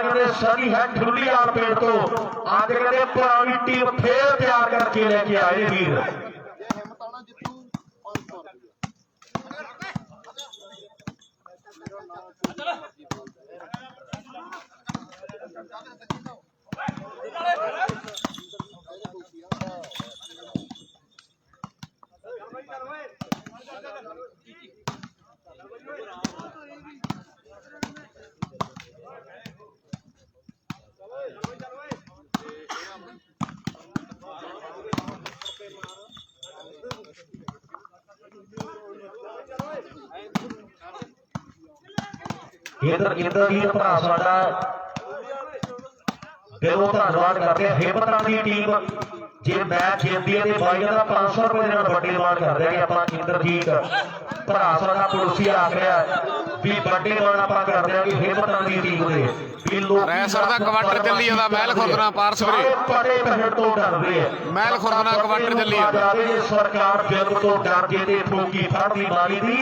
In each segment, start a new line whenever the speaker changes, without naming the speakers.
कहते सनी है ठुल्लीवाल पेड़ तो अज कहते पुरानी टीम फिर तैयार करके लेके आए वीर। इधर इंद्रजीत भरा साडा दिलों धन्यवाद करते हैं। हिम्मतां दी टीम जे मैच जीतदी है तो बाई का 500 रुपए के बड़े डिमांड कर रहे हैं। आप इंद्रजीत भरा साडा पुलिसी आख रहा भी बड़े डिमांड आप कर रहे हैं कि हिम्मतां दी टीम दे
रैसर दा क्वार्टर चली जांदा महल खुरदना पारस वीरे
बड़े पहड़ तो डर रहे हैं।
महल खुरदना क्वार्टर चली जांदा
सरकार जन्म तो डर जे ते फूकी फड़दी मारी दी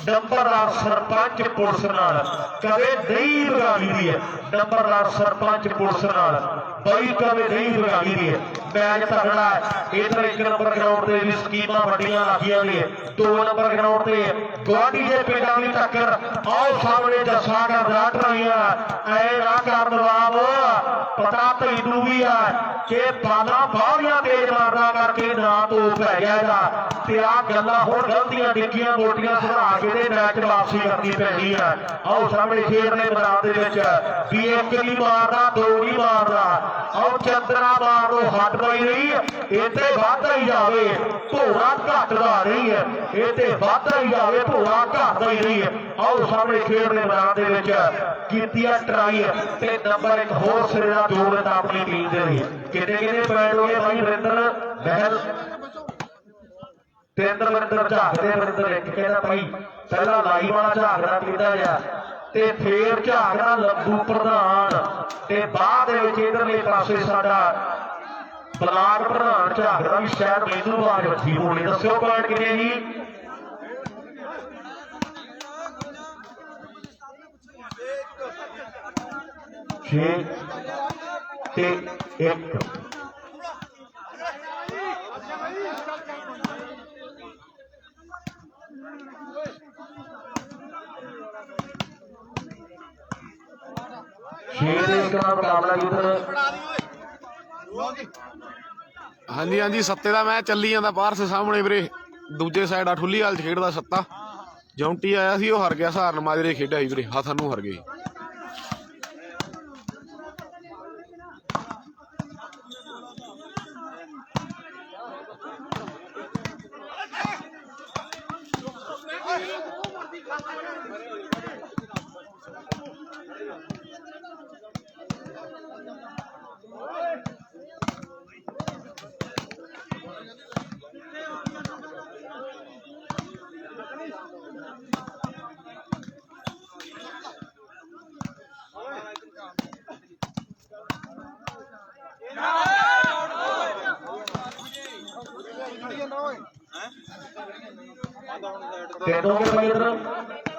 नंबरदार सरपंच पुलिस नाल कदे नहीं बिगाड़ी दी है। नंबरदार सरपंच पुलिस नाल बई कदे नहीं बिगाड़ी दी है। मैच तगड़ा है। इधर 1 नंबर ग्राउंड ते भी स्कीमां वड्डियां लगियां ने। 2 नंबर ग्राउंड ते गुआढ़ी दे पिंडां दी टक्कर आओ सामने जस्सा का राट रहियां ऐ ना कर नवाब पता तैनू भी है कि बाला बाहरियां तेज मारना करके ना तो पै गया ते आ गल्लां हुण गलतियां डिग्गियां मोटियां सुधा के ते मैच वापसी करनी पैनी है। आओ सामने शेर ने मैदान दे विच भी 1 नहीं मारना 2 नहीं मारना आओ चंद्रा मार लो हट पई नहीं इत्थे वाधा ही जावे घोड़ा घटदा नहीं है। इत्थे वाधा ही जावे घोड़ा घटदा ही नहीं है। आओ सामने शेर ने मैदान दे विच कीती ट्राई ते नंबर 1 होर सिरे दा जोड़ दिता अपनी टीम दे लिए। किन्ने किन्ने पॉइंट हो गए भाई वरिंदर महल ते वरिंदर झाकदे वरिंदर एक कहना भाई पहला लाई वाला झाकना पींदा जा ते फिर झाकना लंबू प्रधान ते बाद विच इधरले पासे साडा ब्लाक प्रधान झाकदा भी शायद मैनू आवाज वधी होनी। दस्सिओ पॉइंट किन्ने जी 6 ते 1 मुकाबला इधर
हाँ जी हाँ जी सत्ते का मैच चली जाता पारस सामने वीरे दूजे साइड ठुल्लीवाल खेडदा सत्ता जौंटी आया सी वो हर गया सहारन माजरे खेडिया वीरे हथ नूं हर गई।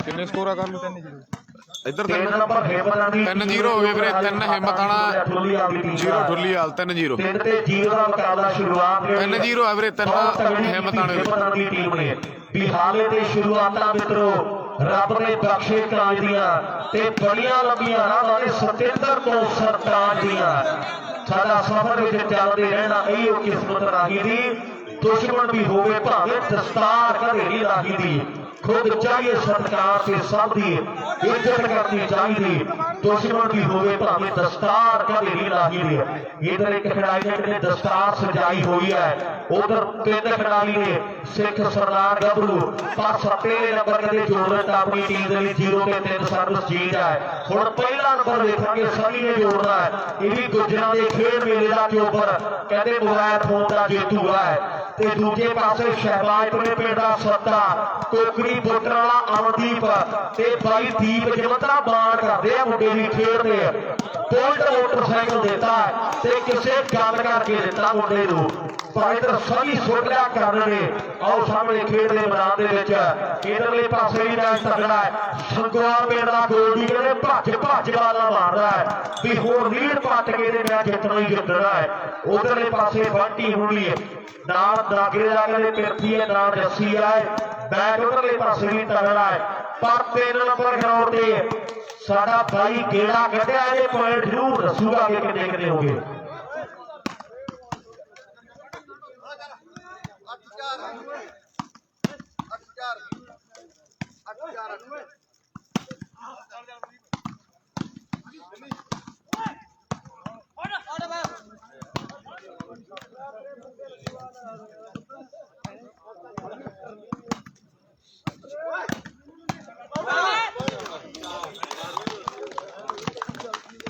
किन्ने स्कोर आ कर इधर 3-0 हो गए वीरे 3 हिम्मत आना 0 ठुल्लीवाल 3-0 3-0 है वीरे 3 हिम्मत आने
टीम ने भी हाले ते शुरुआतां मित्रों रब ने बख्शे काज दियां ते बड़ियां लंबियां राह वाले सतेंद्र को सरताज दियां साडा सफर विच चलदे रहना इहो किस्मत राही दी। दुश्मन भी होवे भावें दस्तार घरेली राही दी खुद चाहिए सत्कार से सब दी इज्जत करनी चाहिए। दुश्मन भी होवे भावें दस्तार घरेली राही दी। इधर एक खिडारी ने दस्तार सजाई हुई है उधर 3 खिडारी ने सिख सरदार गबरू पर 7 नंबर के जोड़ अपनी टीम के लिए 0 ते 3 सर्विस जीत है। हुण पहला नंबर देखांगे सनी ने जोड़ना है। ये भी गुजरां के खेल मेले का चोपर कहते मोबाइल फोन का जेतू है ਤੇ ਦੂਜੇ ਪਾਸੇ ਸ਼ਹਿਬਾਜ਼ਪੁਰੇ ਪਿੰਡ ਦਾ ਸੱਤਾ ਕੋਕਰੀ ਬੋਟਰ ਵਾਲਾ ਅਮਨਦੀਪ ਤੇ ਬਾਈ ਦੀਪ ਜਵੰਤਰਾ ਬਾਣ ਕਰਦੇ ਆ ਮੁੰਡੇ ਦੀ ਖੇਡ ਦੇ ਬੁਲਟ ਮੋਟਰਸਾਈਕਲ ਦਿੱਤਾ ਤੇ ਕਿਸੇ ਗੱਲ ਕਰਕੇ ਦਿੱਤਾ ਮੁੰਡੇ ਨੂੰ ਪਰ ਇਧਰ ਸਹੀ ਸੁਰਲਿਆ ਕਰਨ ਨੇ ਆਓ ਸਾਹਮਣੇ ਖੇਡ ਦੇ ਮੈਦਾਨ ਦੇ ਵਿੱਚ ਇਧਰਲੇ ਪਾਸੇ ਵੀ ਮੈਚ ਤਗੜਾ ਹੈ ਸੰਗਵਾਲ ਪਿੰਡ ਦਾ ਗੋਲਡੀ ਕਹਿੰਦੇ ਭੱਜ ਵਾਲਾ ਮਾਰਦਾ ਹੈ ਵੀ ਹੋਰ ਲੀਡ ਪੱਟ ਕੇ ਦੇ ਮੈਚ ਜਿੱਤਣਾ ਹੀ ਜਿੱਤਣਾ ਹੈ ਉਧਰਲੇ ਪਾਸੇ ਬੰਟੀ ਹੁਣੀ ਨਾਲ ਦਾਗਰੇ ਦਾ ਕਹਿੰਦੇ ਪਿਰਥੀ ਹੈ ਨਾਲ ਜੱਸੀ ਹੈ ਮੈਚ ਉਧਰਲੇ ਪਾਸੇ ਵੀ ਤਗੜਾ ਹੈ ਪਰ 3 ਨੰਬਰ ਗਰਾਊਂਡ ਤੇ ਸਾਡਾ ਬਾਈ ਗੇੜਾ ਕੱਢਿਆ ਇਹ ਪੁਆਇੰਟ ਜ਼ਰੂਰ ਦੱਸੂਗਾ ਕਿ ਕਿੰਨੇ ਹੋਗੇ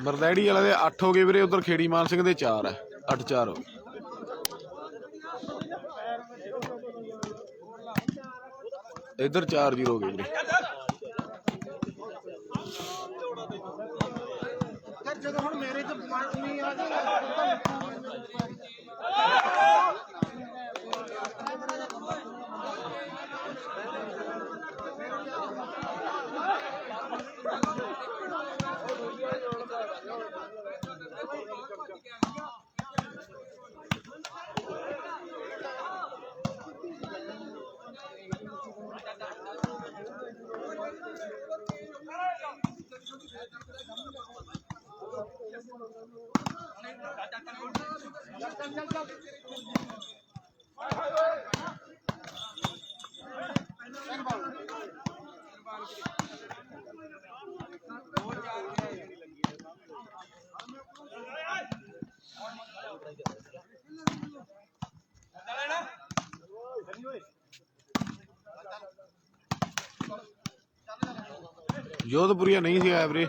ਮਰਦੈੜੀ ਵਾਲੇ ਦੇ 8 ਹੋ ਗਏ ਵੀਰੇ ਉਧਰ ਖੇੜੀ ਮਾਨ ਸਿੰਘ ਦੇ 4 ਹੈ 8-4 ਹੋ इधर 4-0 हो गई जोधपुरिया नहीं थी एवरे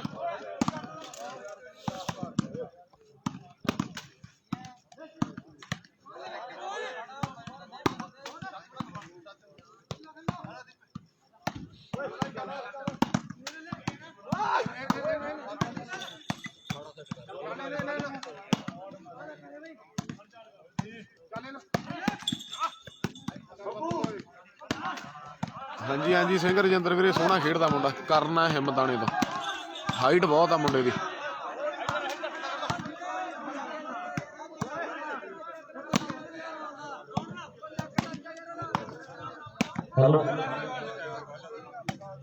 हाँ जी हाँ जी सिंह रजिंदर वीरे सोहना खेडदा मुंडा करना हिम्मताने तो हाइट बहुत आ मुंडे दी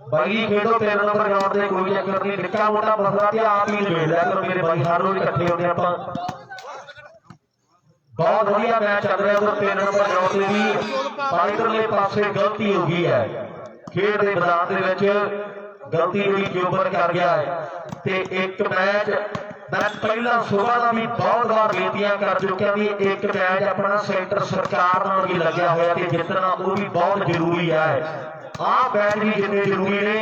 भाई खेडो 3 नंबर ग्राउंड ते कोई चक्कर नहीं निक्का मोटा मसला ते आप ही निबेड़ लिया करो मेरे भाई हर रोज इकट्ठे होते आपां बहुत बढ़िया मैच चल रहा है उधर 3 नंबर ग्राउंड ते भी पर इधरले पासे गलती हो गई है खेड दे मैदान दे विच गलती हुई जोबर कर गया है ते एक मैच मैं पहला सुबह का भी बहुत बार बेनतियां कर चुका भी एक मैच अपना सेंटर सरकार नाल भी लग्या होया ते जितना वो भी बहुत जरूरी है आ मैच भी जितने जरूरी ने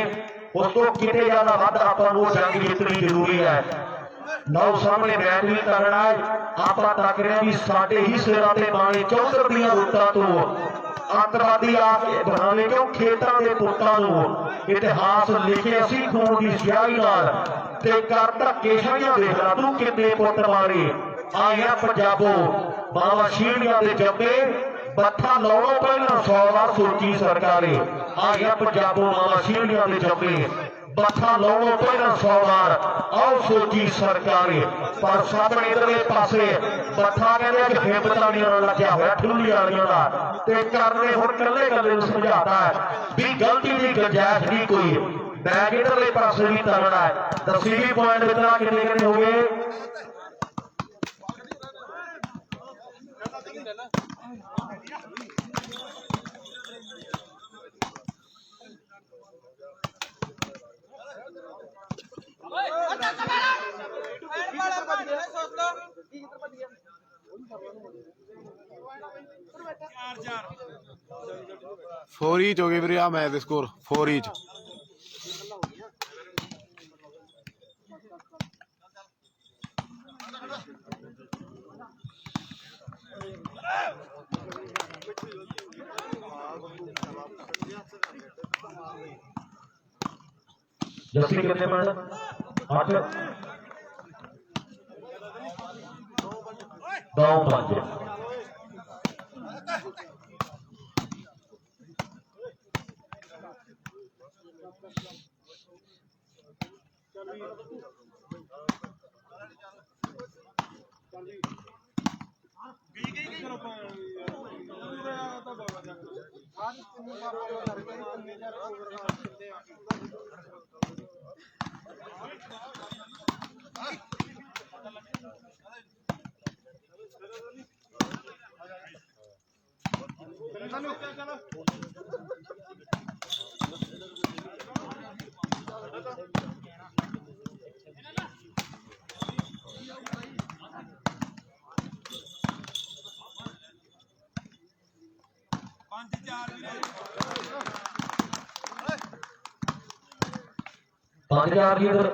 उस तो किते ज्यादा वध आपां नूं जंग जितनी जरूरी है नौ सामने मैच भी करना है आप तक रहे भी साडे ही सिरां ते बाणे चौधर दीआं रुट्टां तो आतंकवादी आके बनाने क्यों खेतां दे पुत्तां नूं इतिहास लिखे असीं खून दी स्याही नाल ते कर धक्के शाहियां देख ला तूं किन्ने पुत्त मारे आया पंजाबो मावा शीड़ियां दे जम्मे बत्था लाउणों पहलां 100 वार सोची सरकारे आया पंजाबो मावा शीड़ियां दे जम्मे बत्था लाउणों पहलां 100 वार आओ सोची सरकारे पर सामने इधरले पासे बत्था कहते कि हिम्मतां नहीं लग्या होया ठुल्ली वालियां दा ते करने हुण कल्ले कल्ले समझाता है भी गलती दी गुंजाइश नहीं कोई मैच इधरले पासे भी तगड़ा है दसी भी पॉइंट इतना कितने हो गए
फोर ईच हो गए वीरे आ match they score 4 each
Jassi कितने मिनट 8 9 5 5 4 लीटर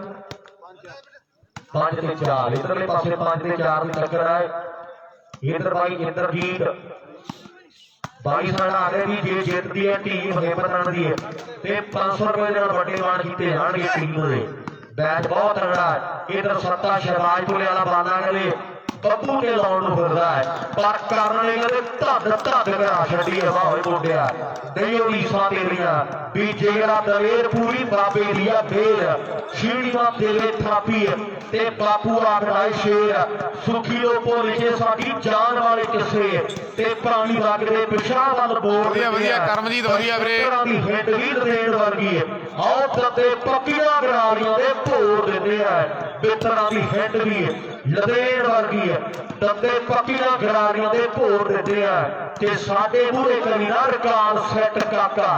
5 ते 4 इधरले पासे 5 ते 4 ਦੀ ਟੱਕਰ ਹੈ ਇਧਰ ਬਾਈ ਇੰਦਰਜੀਤ 22 ਸਾਲ ਆ ਰਹੇ ਵੀ ਜੇ ਜਿੱਤਦੀ ਹੈ ਟੀਮ ਹਿੰਮਤ ਦੀ ਹੈ ਤੇ 500 ਰੁਪਏ ਦੇ ਨਾਲ ਵੱਡੇ ਮਾਣ ਕੀਤੇ ਜਾਣਗੇ ਟੀਮ ਦੇ ਮੈਚ ਬਹੁਤ ਤਗੜਾ ਹੈ ਇਧਰ ਸੱਤਾ ਸ਼ਹਿਬਾਜ਼ਪੁਰੇ ਵਾਲਾ ਬਾਨਾ ਕਦੇ ਬੱਬੂ ਤੇ ਲਾਉਣ ਨੂੰ ਫਿਰਦਾ ਹੈ ਪਰ ਕਰਨ ਲਈ ਕਦੇ ਧੱਦ ਕਰਾ ਛੱਡੀ ਹਵਾ ਹੋਏ ਮੁੰਡਿਆ ਨਹੀਂ ਉਹਦੀ ਸਾਹ ਤੇਰੀਆਂ ਵੀ ਜਿਹੜਾ ਦਲੇਰ ਪੂਰੀ ਬਾਬੇ ਦੀ ਆ ਫੇਰ ਸ਼ੀੜੀਆਂ ਦੇਵੇ ਥਾਪੀ ਤੇ ਬਾਪੂ ਆਖਦਾ ਸ਼ੇਰ ਸੁਖੀ ਲੋ ਭੁੱਲ ਜੇ ਸਾਡੀ ਜਾਨ ਵਾਲੇ ਕਿਸੇ ਤੇ ਪ੍ਰਾਣੀ ਵਗਦੇ ਪਿਛਾਂ ਵੱਲ ਬੋਲ
ਵਧੀਆ ਕਰਮਜੀਤ ਵਧੀਆ ਵੀਰੇ
ਦੀ ਹਿੱਟ ਵੀ ਦੇਣ ਵਰਗੀ ਹੈ ਆਓ ਤੇ ਪੱਕੀਆਂ ਗਰਾਰੀਆਂ ਦੇ ਭੋਰ ਦਿੰਦੇ ਆ ਬਿੱਤਰਾਂ ਦੀ ਹਿੱਟ ਵੀ ਲਦੇੜ ਵਰਗੀ ਹੈ ਦੰਦੇ ਪੱਕੀਆਂ ਗਰਾਰੀਆਂ ਦੇ ਭੋਰ ਦਿੰਦੇ ਆ ਤੇ ਸਾਡੇ ਮੂਹਰੇ ਕਰੀ ਨਾ ਰਿਕਾਰਡ ਸੈੱਟ ਕਾਕਾ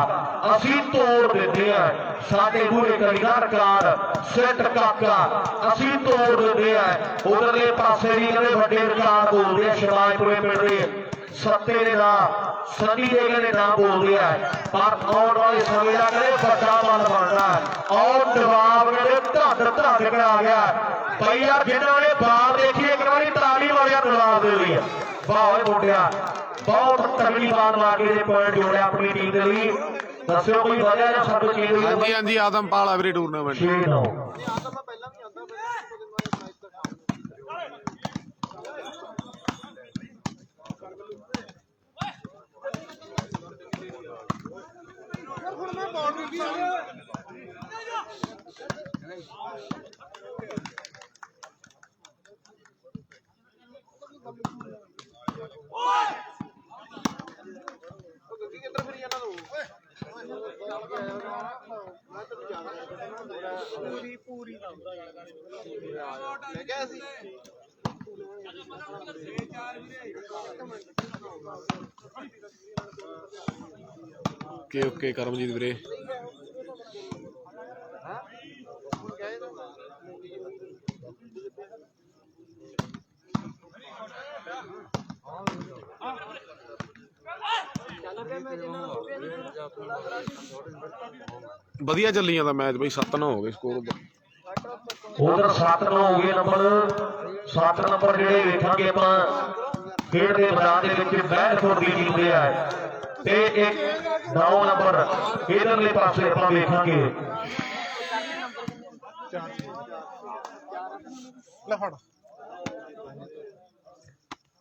ਅਸੀਂ ਤੋੜ ਦਿੰਦੇ ਆ ਸਾਡੇ ਮੂਹਰੇ ਕਰੀ ਨਾ ਰਿਕਾਰਡ ਸੈੱਟ ਕਾਕਾ ਅਸੀਂ ਤੋੜ ਦਿੰਦੇ ਆ ਉਧਰਲੇ ਪਾਸੇ ਵੀ ਕਹਿੰਦੇ ਵੱਡੇ ਰਿਕਾਰਡ ਬੋਲਦੇ ਆ ਸ਼ਿਵਾਜਪੁਰੇ ਪਿੰਡ ਦੇ ਸੱਤੇ ਦੇ ਨਾਂ ਸਨੀ ਦੇ ਕਹਿੰਦੇ ਨਾਂ ਬੋਲਦੇ ਆ ਪਰ ਆਉਣ ਵਾਲੇ ਸਮੇਂ ਦਾ ਕਹਿੰਦੇ ਵੱਡਾ ਮਨ ਬਣਨਾ ਔਰ ਜਵਾਬ ਕਹਿੰਦੇ ਧੱਦ ਕਰਾ ਗਿਆ ਭਾਈ ਯਾਰ ਜਿਨ੍ਹਾਂ ਨੇ ਬਾਲ ਦੇਖੀ ਇੱਕ ਵਾਰੀ ਤਾਲੀ ਵਾਲਿਆ ਜਵਾਬ ਦੇ ਲਈ ਵਾਹ ਮੁੰਡਿਆ ਬਹੁਤ ਤਗੜੀ ਬਾਲ ਮਾਰ ਕੇ ਪੁਆਇੰਟ ਜੋੜਿਆ ਆਪਣੀ ਟੀਮ ਦੇ ਲਈ ਦੱਸਿਓ ਕੋਈ ਵਜ੍ਹਾ ਜਾਂ ਸਭ ਚੀਜ਼ ਹੋਈ
ਹਾਂਜੀ ਹਾਂਜੀ ਆਦਮਪਾਲ ਆ ਵੀਰੇ ਟੂਰਨਾਮੈਂਟ
6-9
ਓਕੇ ਕਰਮਜੀਤ ਵੀਰੇ ਵਧੀਆ ਚੱਲੀ ਜਾਂਦਾ ਮੈਚ ਬਈ 7-9 ਹੋ ਗਏ ਸਕੋਰ
ਉਧਰ 7-9 ਹੋ ਗਏ ਨੰਬਰ 7 ਨੰਬਰ ਜਿਹੜੇ ਵੇਖਾਂਗੇ ਆਪਾਂ ਖੇਡ ਦੇ ਮੈਦਾਨ ਦੇ ਵਿੱਚ ਬਹਿਲਪੁਰ ਦੀ ਟੀਮ ਦੇ ਆ ਤੇ ਇੱਕ 9 ਨੰਬਰ ਇਧਰਲੇ ਪਾਸੇ ਆਪਾਂ ਵੇਖਾਂਗੇ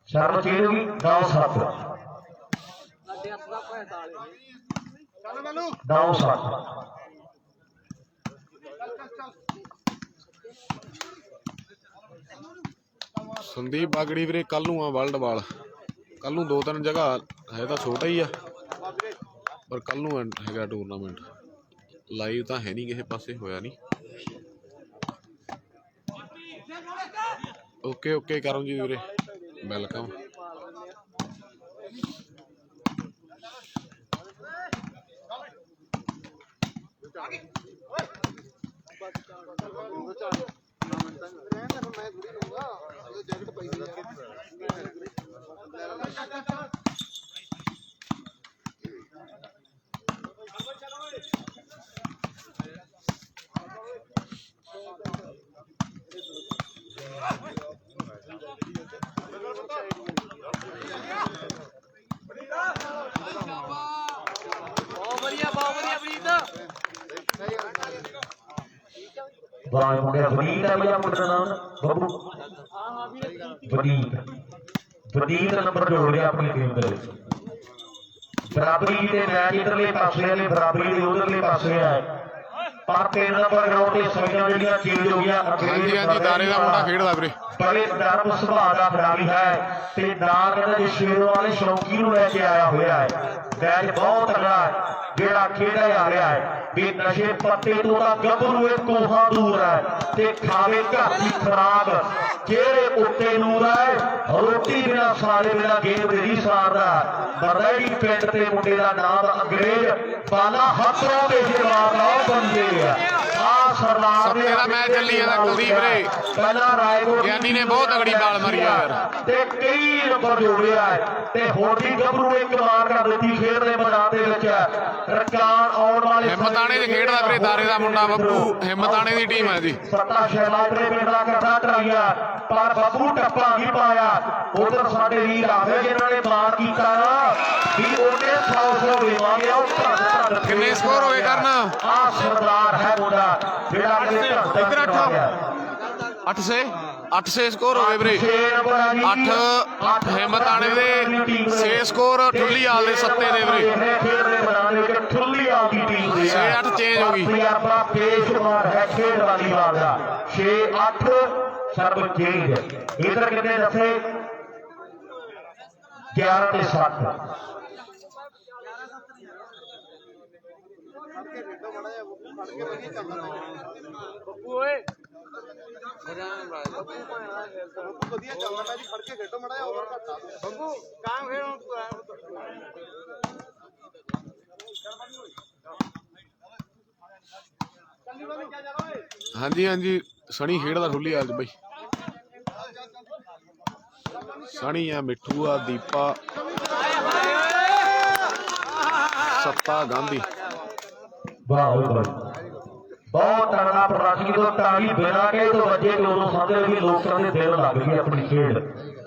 ਸ਼ਰਮਜੀਤ ਜੀ 9-7 9-7
ਸੰਦੀਪ ਬਾਗੜੀ ਵੀਰੇ ਕੱਲ ਨੂੰ ਆ ਵਰਲਡ ਬਾਲ ਕੱਲ ਨੂੰ 2-3 ਜਗ੍ਹਾ ਹੈ ਤਾਂ ਛੋਟਾ ਹੀ ਆ ਪਰ ਕੱਲ ਨੂੰ ਹੈਗਾ ਟੂਰਨਾਮੈਂਟ ਲਾਈਵ ਤਾਂ ਹੈ ਨਹੀਂ ਕਿਸੇ ਪਾਸੇ ਹੋਇਆ ਨਹੀਂ ਓਕੇ ਕਰਮਜੀਤ ਵੀਰੇ ਵੈਲਕਮ
ਵਾਹ ਮੁੰਡੇ ਵਨੀਤ ਹੈ ਭਈਆ ਮੁੰਡੇ ਦਾ ਨਾਮ ਬੱਬੂ ਵਨੀਤ ਨੰਬਰ ਜੋੜ ਲਿਆ ਆਪਣੀ ਟੀਮ ਦੇ ਵਿੱਚ ਬਰਾਬਰੀ ਦੇ ਮੈਚ ਇਧਰਲੇ ਪਾਸੇ ਵਾਲੇ ਬਰਾਬਰੀ ਦੇ ਉਧਰਲੇ ਪਾਸੇ ਆ ਪਰ 3 ਨੰਬਰ ਗਰਾਊਂਡ ਤੇ ਸਵੀਆਂ ਜਿਹੜੀਆਂ ਚੇਂਜ ਹੋ ਗਿਆ
ਹਾਂਜੀ ਹਾਂਜੀ ਦਾਰੇ ਦਾ ਮੁੰਡਾ ਖੇਡਦਾ ਵੀਰੇ
ਬੜੇ ਨਰਮ ਸੁਭਾਅ ਦਾ ਖਿਡਾਰੀ ਹੈ ਤੇ ਨਾਲ ਕਹਿੰਦੇ ਜੀ ਸ਼ੇਰੋਂ ਵਾਲੇ ਸ਼ੌਂਕੀ ਨੂੰ ਲੈ ਕੇ ਆਇਆ ਹੋਇਆ ਹੈ ਮੈਚ ਬਹੁਤ ਤਗੜਾ ਹੈ ਜਿਹੜਾ ਖੇਡਿਆ ਜਾ ਰਿਹਾ ਹੈ ਵੀ ਨਸ਼ੇ ਪੱਤੇ ਤੋਂ ਤਾਂ ਗੱਭਰੂ ਇਹ ਕੋਹਾਂ ਦੂਰ ਹੈ ਤੇ ਖਾਵੇ ਘਰ ਦੀ ਖਰਾਬ ਜਿਹੜੇ ਉੱਤੇ ਨੂਰ ਹੈ ਰੋਟੀ ਬਿਨਾ ਸਾਰੇ ਬਿਨਾ ਗੇਮ ਨਹੀਂ ਸਾਰਦਾ ਬਰੈੜੀ ਪਿੰਡ ਤੇ ਮੁੰਡੇ ਦਾ ਨਾਮ ਅੰਗਰੇਜ਼ ਬਾਲਾ ਹੱਥੋਂ ਦੇ ਜਵਾਬ ਲਾਓ ਬੰਦੇ ਆ ਸਰਦਾਰ
ਸੱਤੇ ਦਾ ਮੈਚ ਚੱਲੀ ਜਾਂਦਾ ਕੁਲਦੀਪ ਵੀਰੇ
ਪਹਿਲਾਂ ਰਾਏਕੋਟ
ਗਿਆਨੀ ਨੇ ਬਹੁਤ ਤਗੜੀ ਬਾਲ ਮਾਰੀ ਯਾਰ
ਤੇ ਕਈ ਨੰਬਰ ਜੋੜਿਆ ਹੈ ਤੇ ਹੁਣ ਵੀ ਗੱਭਰੂ ਨੇ ਕਮਾਲ ਕਰ ਦਿੱਤੀ ਖੇਡ ਦੇ ਮੈਦਾਨ ਦੇ ਵਿੱਚ ਰਕਾਨ ਆਉਣ ਵਾਲੇ
ਹਿੰਮਤਾਣੇ ਦੇ ਖੇਡਦਾ ਵੀਰੇ ਦਾਰੇ ਦਾ ਮੁੰਡਾ ਬੱਬੂ ਹਿੰਮਤਾਣੇ ਦੀ ਟੀਮ ਹੈ ਜੀ
ਸੱਤਾ ਸ਼ਹਿਲਾਦਰੇ ਪਿੰਡ ਦਾ ਕਰਦਾ ਟਰਾਈਆ ਪਰ ਬੱਬੂ ਟੱਪਾ ਨਹੀਂ ਪਾਇਆ ਉਧਰ ਸਾਡੇ ਵੀਰ ਆਵੇ ਜਿਨ੍ਹਾਂ ਨੇ ਮਾਰ ਕੀਤਾ ਵੀ ਉਹਨੇ 100 ਦੇਵਾਂਗੇ ਉਹ ਭੱਜ
ਕਿੰਨੇ ਸਕੋਰ ਹੋਏ ਕਰਨ
ਆ ਸਰਦਾਰ ਹੈ ਮੁੰਡਾ ਜਿਹੜਾ
ਇੱਧਰ 8 ਸੇ ਸਕੋਰ ਹੋਏ ਵੀਰੇ 8 ਹਿੰਮਤਾਣੇ ਦੇ 6 ਸਕੋਰ ਠੁੱਲੀਵਾਲ ਦੇ 7 ਦੇ ਵੀਰੇ
ਖੇਡਦੇ ਮੈਦਾਨ ਵਿੱਚ ਠੁੱਲੀਵਾਲ ਦੀ ਟੀਮ ਦੇ
6-8 ਚੇਂਜ ਹੋ ਗਈ
ਆਪਣਾ ਪੇਸ਼ਮਾਰ ਹੈ ਖੇਡ ਵਾਲੀਵਾਲ ਦਾ 6-8 ਸਰਬ ਚੇਂਜ ਇਧਰ ਕਿੰਨੇ ਦੱਸੇ 11 ਤੇ 7
ਬੱਬੂ ਓਏ ਵਧੀਆ ਚੱਲਦਾ ਮੈਂ ਜੀ ਫੜ ਕੇ ਖੇਡੋ ਮੜਾ ਜਾ ਹੋਰ ਘੱਟਾ ਬੱਬੂ ਕਾਮ ਖੇਡ
ਹਾਂਜੀ ਹਾਂਜੀ ਸਣੀ ਖੇਡਦਾ ਠੁੱਲੀਵਾਲ ਚ ਬਈ ਸਣੀ ਆ ਮਿੱਠੂ ਆ ਦੀਪਾ ਸੱਤਾ ਗਾਂਧੀ
ਵਾਹ ਬਹੁਤ ਤਗੜਾ ਪ੍ਰਦਰਸ਼ਨ ਤੋਂ ਟਾਲੀ ਬਿਨਾਂ ਕੇ ਤੋਂ ਵੱਜੇ ਤੇ ਉਦੋਂ ਸਮਝਦੇ ਵੀ ਲੋਕਾਂ ਦੇ ਦਿਲ ਲੱਗ ਗਈ ਆਪਣੀ ਖੇਡ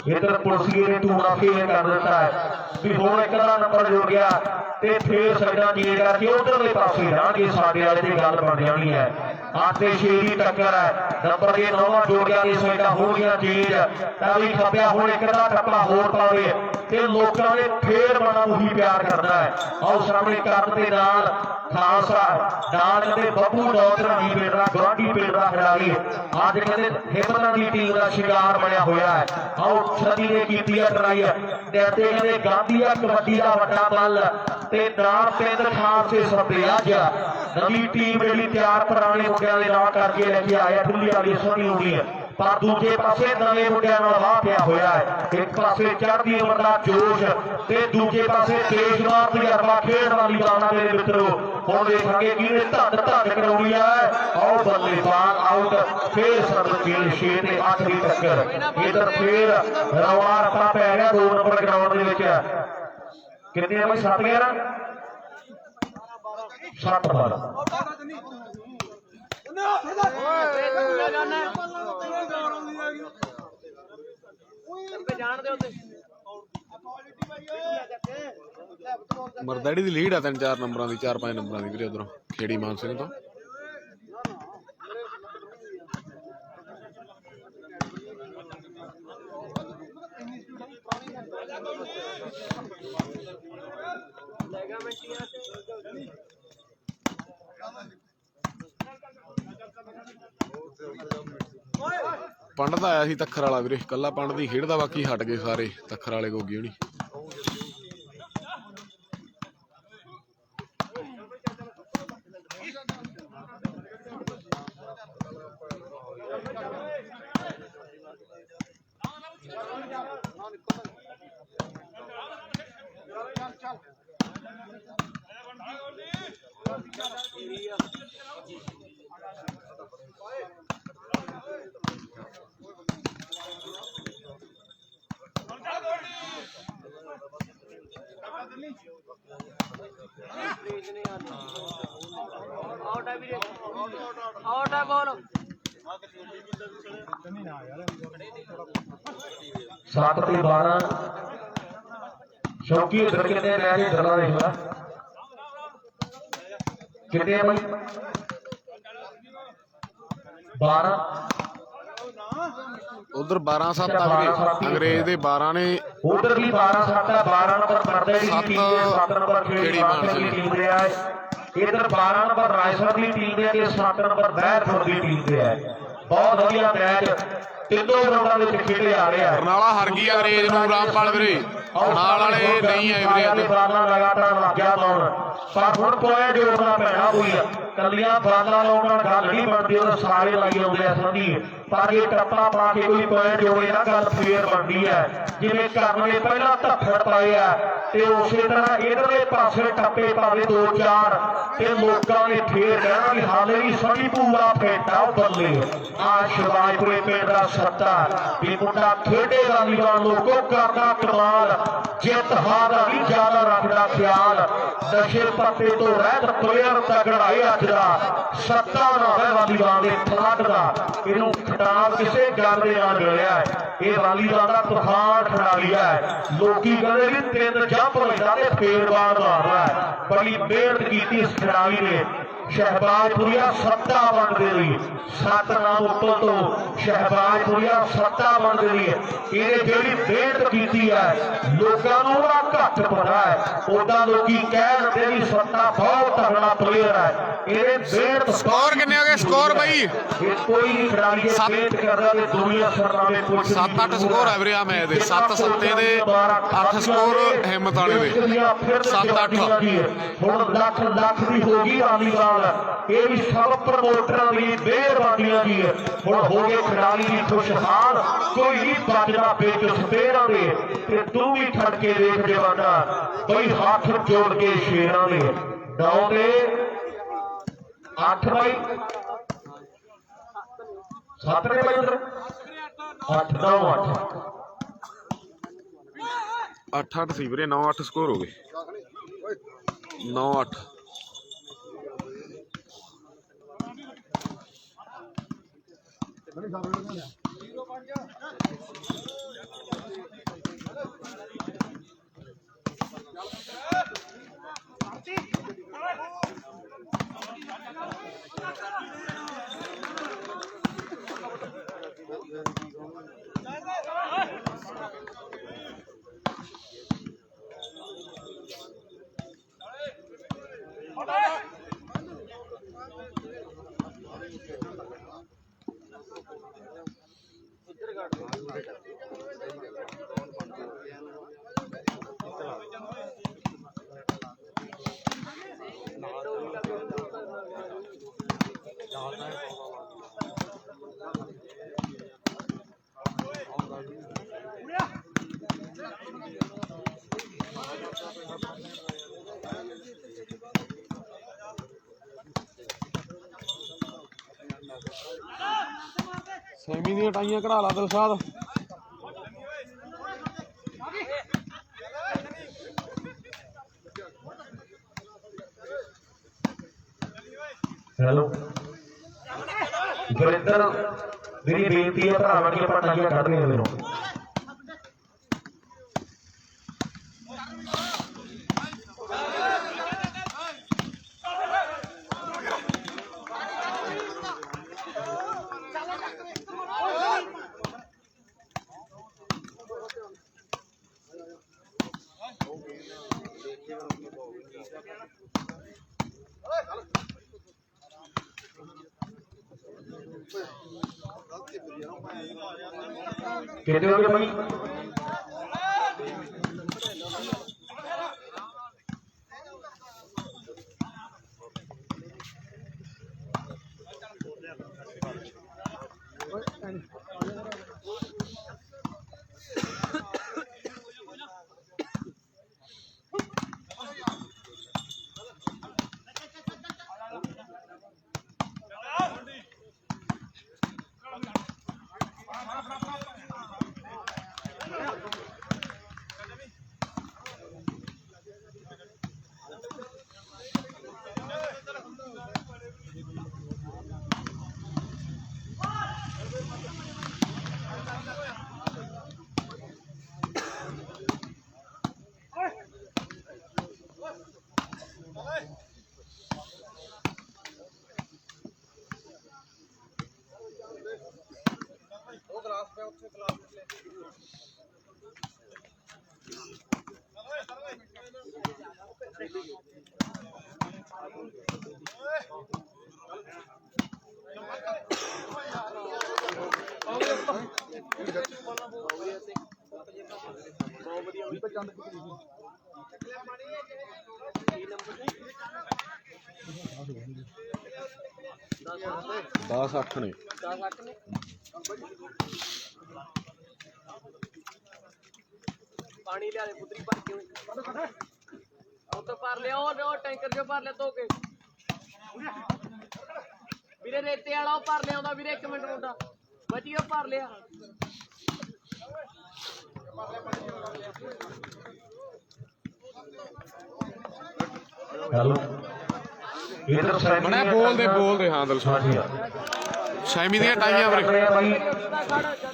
ਇਧਰ ਪੁਲਸੀਏ ਨੇ ਟੂਣਾ ਫੇਰ ਕਰ ਦਿੱਤਾ ਹੈ ਵੀ ਹੁਣ ਇੱਕ ਦਾ ਨੰਬਰ ਜੁੜ ਗਿਆ ਤੇ ਫੇਰ ਸਾਈਡਾਂ ਚੇਂਜ ਕਰਕੇ ਉਧਰਲੇ ਪਾਸੇ ਜਾਣਗੇ ਸਾਡੇ ਵਾਲੇ ਦੀ ਗੱਲ ਬਣ ਜਾਣੀ ਹੈ ਆਤੇ ਸ਼ੇਰੀ ਟੱਕਰ ਹੈ ਨੰਬਰ ਦੇ 9ਵਾਂ ਜੁੜ ਗਿਆ ਤੇ ਸਾਈਡਾਂ ਹੋ ਗਿਆ ਚੇਂਜ ਤਾਂ ਵੀ ਖੱਬਿਆ ਹੁਣ ਇੱਕ ਦਾ ਟੱਪਾ ਹੋਰ ਪਾਵੇ ਤੇ ਲੋਕਾਂ ਨੇ ਫੇਰ ਮਨਾਂ ਨੂੰ ਹੀ ਪਿਆਰ ਕਰਨਾ ਹੈ ਆਓ ਸਾਹਮਣੇ ਕਰਨ ਦੇ ਨਾਲ ਖਾਲਸਾ ਨਾਲ ਕਹਿੰਦੇ ਬੱਬੂ ਨੌਜਵਾਨੀ ਪਿੰਡ ਦਾ ਗਵਾਂਢੀ ਪਿੰਡ ਦਾ ਖਿਡਾਰੀ ਅੱਜ ਕਹਿੰਦੇ ਹਿੰਮਤਾਂ ਦੀ ਟੀਮ ਦਾ ਸ਼ਿਕਾਰ ਬਣਿਆ ਹੋਇਆ ਹੈ ਆਓ ਛੱਡੀ ਨੇ ਕੀਤੀ ਹੈ ਟਰਾਈ ਤੇ ਕਹਿੰਦੇ ਗਾਂਧੀਆ ਕਬੱਡੀ ਦਾ ਵੱਡਾ ਬਲ ਤੇ ਨਾਲ ਪਿੰਡ ਖਾਲਸੇ ਸੱਦੇ ਅੱਜ ਨਵੀਂ ਟੀਮ ਜਿਹੜੀ ਤਿਆਰ ਪੁਰਾਣੇ ਮੁੰਡਿਆਂ ਦੇ ਨਾਲ ਕਰਕੇ ਲੈ ਕੇ ਆਇਆ ਠੁੱਲੀ ਵਾਲੀ ਸੋਹਣੀ ਹੋਣੀ ਹੈ ਪਰ ਦੂਜੇ ਪਾਸੇ ਨਵੇਂ ਮੁੰਡਿਆਂ ਨਾਲ ਵਾਹ ਪਿਆ ਹੋਇਆ ਹੈ ਇੱਕ ਪਾਸੇ ਚੜ੍ਹਦੀ ਉਮਰ ਦਾ ਜੋਸ਼ ਤੇ ਦੂਜੇ ਪਾਸੇ ਤੇਜ਼ਵਾਰ ਤਜਰਬਾ ਖੇਡ ਵਾਲੀ ਬਾਣਾ ਮੇਰੇ ਮਿੱਤਰੋ ਹੁਣ ਦੇਖਾਂਗੇ ਕਿਹਨੇ ਧੱਕ ਕਰਾਉਣੀ ਹੈ ਆਓ ਬੱਲੇਬਾਜ਼ ਆਊਟ ਫੇਰ ਸਰਬਜੀਤ 6 ਤੇ 8 ਦੀ ਟੱਕਰ ਇਧਰ ਫੇਰ ਰੌਲਾ ਰੱਪਾ ਪੈ ਗਿਆ 2 ਨੰਬਰ ਗਰਾਊਂਡ ਦੇ ਵਿੱਚ ਕਿੰਨੇ ਆ ਬਈ 7-11 7-12
ਮਰਦੜੀ ਦੀ ਲੀਡ ਆ 3-4 ਨੰਬਰਾਂ ਦੀ 4-5 ਨੰਬਰਾਂ ਦੀ ਵੀਰੇ ਉਧਰੋਂ ਖੇੜੀ ਮਾਨ ਸਿੰਘ ਤੋਂ ਪੰਡਤ ਆਇਆ ਸੀ ਤੱਖਰ ਵਾਲਾ ਵੀਰੇ ਕੱਲਾ ਪੰਡ ਦੀ ਖੇਡਦਾ ਬਾਕੀ ਹਟ ਗਏ ਸਾਰੇ ਤੱਖਰ ਵਾਲੇ ਗੋਗੀ ਹੋਣੀ
आउट है बॉल
7 ਤੇ 12 ਸ਼ੌਕੀ ਉਧਰ ਕਿੰਨੇ ਮੈਚ ਇਧਰਲਾ ਦੇਖ ਲਾ ਕਿੰਨੇ ਆ ਬਈ 12
ਉਧਰ 12-7 ਆ ਵੀਰੇ, ਅੰਗਰੇਜ਼ ਦੇ 12 ਨੇ।
ਉਧਰ ਵੀ 12-7 ਹੈ। 12 ਨੰਬਰ ਕਰਦੇ ਦੀ ਟੀਮ ਦੇ 7 ਨੰਬਰ
ਖੇੜੀ ਮਾਨਸੇ
ਦੀ ਟੀਮ ਦੇ ਹੈ। ਇਧਰ 12 ਨੰਬਰ ਰਾਇਸਰ ਦੀ ਟੀਮ ਦੇ ਤੇ 7 ਨੰਬਰ ਬਹਿਰਪੁਰ ਦੀ ਟੀਮ ਦੇ ਹੈ। ਬਹੁਤ ਵਧੀਆ ਮੈਚ ਤਿੰਨੋਂ ਗਰਾਊਂਡਾਂ ਵਿੱਚ ਖੇਡੇ ਆ ਰਿਹਾ ਹੈ।
ਬਰਨਾਲਾ ਹਰ ਗਈ ਅੰਗਰੇਜ਼ ਨੂੰ ਰਾਮਪਾਲ ਵੀਰੇ, ਨਾਲ ਵਾਲੇ ਨਹੀਂ ਆਏ ਵੀਰੇ।
ਬਾਲਾਂ ਲਗਾਤਾਰ ਲੱਗਿਆ ਲਾਉਣ, ਪਰ ਹੁਣ ਪੁਆਇੰਟ ਜੋੜਨਾ ਪੈਣਾ ਕੋਈ ਕੱਲੀਆਂ ਬਾਲਾਂ ਲਾਉਣ ਨਾਲ ਗੱਲ ਨਹੀਂ ਬਣਦੀ। ਉਹ ਸਾਰੇ ਲਾਈ ਆਉਂਦੇ ਆ ਸੰਦੀ, ਪਰ ਇਹ ਟੱਪਾ ਪਾ ਕੇ ਕੋਈ ਪੁਆਇੰਟ ਜੋੜੇ ਨਾ ਗੱਲ ਫੇਰ ਬਣਦੀ ਹੈ। ਜਿਵੇਂ ਕਰਨ ਨੇ ਪਹਿਲਾਂ ਧੱਫੜ ਪਾਏ ਆ ਤੇ ਉਸੇ ਤਰ੍ਹਾਂ ਇਧਰਲੇ ਪਾਸੇ ਟੱਪੇ ਪਾਵੇ 2-4 ਤੇ ਲੋਕਾਂ ਨੇ ਫੇਰ ਕਹਿਣਾ ਵੀ ਹਾਲੇ ਵੀ ਸੜੀ ਪੂਰਾ ਫੇਟਾ ਬੱਲੇ। ਆ ਸ਼ਿਵਾਜਪੁਰੇ ਪਿੰਡ ਦਾ ਸੱਤਾ ਵੀ ਮੁੰਡਾ ਖੇਡੇ ਵਾਲੀਵਾਲ ਲੋਕੋ ਕਰਦਾ ਕਮਾਲ, ਜਿੱਤ ਹਾਰ ਦਾ ਵੀ ਜ਼ਿਆਦਾ ਰੱਖਦਾ ਖਿਆਲ। ਨਸ਼ੇ ਪੱਤੇ ਤੋਂ ਰਹਿਤ ਪਲੇਅਰ ਤਗੜਾ ਇਹ ਅੱਜ ਦਾ ਸੱਤਾ ਨਾ ਹੈ ਵਾਲੀਵਾਲ ਦੇ ਫਲੱਡ ਦਾ। ਇਹਨੂੰ ਖਿਤਾਬ ਕਿਸੇ ਗੱਲ ਦੇ ਨਾਲ ਮਿਲਿਆ ਹੈ। ਇਹ ਵਾਲੀਵਾਲ ਦਾ ਤੂਫਾਨ ਖਿਡਾਰੀ ਹੈ। ਲੋਕੀ ਕਹਿੰਦੇ ਵੀ 3 ਜੰਪ ਲੈਂਦਾ ਤੇ ਫੇਰ ਬਾਲ ਮਾਰਦਾ ਹੈ। ਬੜੀ ਮਿਹਨਤ ਕੀਤੀ ਇਸ ਖਿਡਾਰੀ ਨੇ। ਸ਼ਹਿਬਾਜ਼ਪੁਰੀਆ ਸੱਤਾ ਬਣਦੇ ਲਈ 7 ਨਾਮ ਉੱਤੋਂ ਤੋਂ ਸ਼ਹਿਬਾਜ਼ਪੁਰੀਆ ਸੱਤਾ ਬਣਦੇ ਲਈ ਇਹਨੇ ਜਿਹੜੀ ਮਿਹਨਤ ਕੀਤੀ ਹੈ ਲੋਕਾਂ ਨੂੰ ਉਹਦਾ ਘੱਟ ਪਤਾ ਹੈ। ਉਹਦਾ ਲੋਕੀ ਕਹਿਣਦੇ ਵੀ ਸੱਤਾ ਬਹੁਤ ਤਗੜਾ ਪਲੇਅਰ ਹੈ। ਇਹਨੇ ਮਿਹਨਤ।
ਸਕੋਰ ਕਿੰਨੇ ਹੋ ਗਏ ਸਕੋਰ ਬਾਈ?
ਇਹ ਕੋਈ ਨਹੀਂ ਖਿਡਾਰੀ ਮਿਹਨਤ ਕਰਦਾ ਤੇ ਦੁਨੀਆ ਸਰਨਾਮੇ ਕੁਝ
7-8 ਸਕੋਰ ਹੈ ਵੀਰੇ ਆ ਮੈਚ ਦੇ। 7-7 ਦੇ 8 ਸਕੋਰ ਹਿੰਮਤ ਵਾਲੇ ਦੇ 7-8।
ਹੁਣ ਲੱਖ ਲੱਖ ਦੀ ਹੋ ਗਈ ਵਾਲੀਵਾਲ। ਇਹ ਵੀ ਸਭ ਪ੍ਰਮੋਟਰਾਂ ਦੀ ਮਿਹਰਬਾਨੀਆਂ ਦੀ ਹੁਣ ਹੋ ਗਏ ਖਿਡਾਰੀ ਦੀ ਖੁਸ਼ਹਾਲ। ਕੋਈ ਨਹੀਂ ਬਚਦਾ ਵਿੱਚ ਸਪੇਰਾਂ ਦੇ ਤੇ ਤੂੰ ਵੀ ਠੜ ਕੇ ਦੇਖ ਜਵਾਨਾ ਬਈ ਹੱਥ ਜੋੜ ਕੇ ਸ਼ੇਰਾਂ ਦੇ 9 ਦੇ 8 ਬਾਈ 7 ਨੇ ਬਾਈ ਉਧਰ 8-9-8
8-8 ਸੀ ਵੀਰੇ। 9-8 ਸਕੋਰ ਹੋ ਗਏ। 9-8 ਸੈਮੀ ਦੀਆਂ ਟਾਈਆਂ ਕਢਾ ਲਾ ਦਿਲਸ਼ਾਦ।
ਹੈਲੋ ਗੁਰਿੰਦਰ ਮੇਰੀ ਬੇਨਤੀ ਹੈ ਭਰਾਵਾਂ ਦੀਆਂ ਆਪਾਂ ਟਾਈਆਂ ਕੱਢਣੀਆਂ ਮੈਨੂੰ। ਕਿਹਦੇ ਹੋ ਗਏ ਭਾਈ?
दस अठ ने
पानी लिया पुतरी भर के तो भर लिया टैंकर जो भर लिया धो के ਵੀਰੇ ਰੇਤੇ ਵਾਲਾ ਉਹ ਭਰ ਲਿਆਉਂਦਾ ਵੀਰੇ 1 ਮਿੰਟ ਮੁੰਡਾ ਵਧੀਆ ਭਰ ਲਿਆ
हेलो इधर सैमी
बने बोल दे हाँ दलसो सैमी ਦੀਆਂ ਟਾਈਆਂ ਵੀਰੇ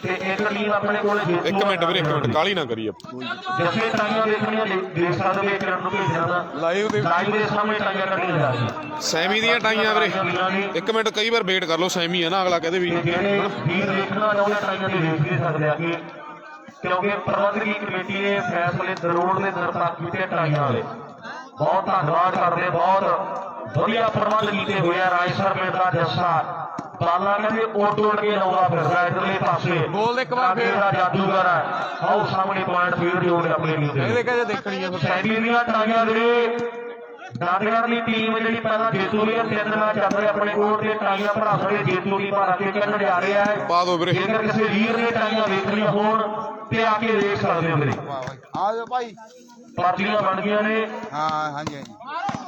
ਤੇ ਇੱਕ ਟੀਮ ਆਪਣੇ ਕੋਲ
ਇੱਕ ਮਿੰਟ ਵੀਰੇ ਇੱਕ ਮਿੰਟ ਕਾਲੀ ਨਾ ਕਰੀ
ਜਿਵੇਂ ਟਾਈਆਂ ਦੇਖਣੀਆਂ ਦੇਖ ਸਕਦੇ ਹੋ ਕਰਨ ਨੂੰ ਭੇਜਣਾ ਦਾ
ਲਾਈਵ ਦੇ
ਸਾਹਮਣੇ ਟਾਈਆਂ ਕੱਢੀਆਂ ਜਾ ਰਹੀਆਂ
ਸੈਮੀ ਦੀਆਂ ਟਾਈਆਂ ਵੀਰੇ ਇੱਕ ਮਿੰਟ ਕਈ ਵਾਰ ਵੇਟ ਕਰ ਲਓ ਸੈਮੀ ਹੈ ਨਾ ਅਗਲਾ ਕਹਦੇ ਵੀ
ਜਿਹੜੇ ਵੀਰ ਦੇਖਣਾ ਚਾਹੁੰਦੇ ਟਾਈਆਂ ਦੇ ਦੇਖ ਵੀ ਸਕਦੇ ਆ ਕਿ ਕਿਉਂਕਿ ਪ੍ਰਬੰਧਕੀ ਕਮੇਟੀ ਨੇ ਫੈਸਲੇ ਦਰੋੜ ਦੇ ਦਰ ਤੱਕ ਕੀਤੇ ਟਾਈਆਂ ਵਾਲੇ ਬਹੁਤ ਧੰਨਵਾਦ ਕਰਦੇ ਬਹੁਤ ਵਧੀਆ ਪ੍ਰਬੰਧ ਕੀਤੇ ਹੋਏ ਆ ਰਾਏ ਸਰ ਮੇਰਾ ਜੱਸਾ ਬਾਲਾ ਕਹਿੰਦੇ ਉੱਡ ਕੇ ਲਾਉਂਦਾ ਫਿਰਦਾ ਇਧਰਲੇ ਪਾਸੇ
ਬੋਲ ਇੱਕ ਵਾਰ ਫੇਰ
ਦਾ ਜਾਦੂਗਰ ਹੈ ਆਓ ਸਾਹਮਣੇ ਪੁਆਇੰਟ ਫੀਲਡ ਜੋੜ ਆਪਣੇ ਲਈ
ਇਹਦੇ ਕਹੇ ਦੇਖਣੀ ਆ
ਸੈਮੀ ਦੀਆਂ ਟਾਈਆਂ ਦੇ ਨਾਟਗੜ ਦੀ ਟੀਮ ਜਿਹੜੀ ਪਹਿਲਾਂ ਜੇਤੂ ਲਈ 3 ਮੈਚ ਚੱਲ ਰਹੇ ਆਪਣੇ ਕੋਲ ਤੇ ਟਾਈਆਂ ਭਰਾ ਸਕਦੇ ਜੇਤੂ ਦੀ ਭਰਾ ਕੇ ਕਰਨ ਜਾ ਰਿਹਾ ਹੈ
ਪਾ ਦੋ ਵੀਰੇ
ਜੇਕਰ ਕਿਸੇ ਵੀਰ ਨੇ ਟਾਈਆਂ ਵੇਖਣੀਆਂ ਹੋਣ ਤੇ ਆ ਕੇ ਦੇਖ ਸਕਦੇ ਹੋ ਮੇਰੇ
ਆ ਜਾ ਭਾਈ
ਪਾਰਟੀਆਂ ਬਣ ਗਈਆਂ ਨੇ
ਹਾਂ ਹਾਂਜੀ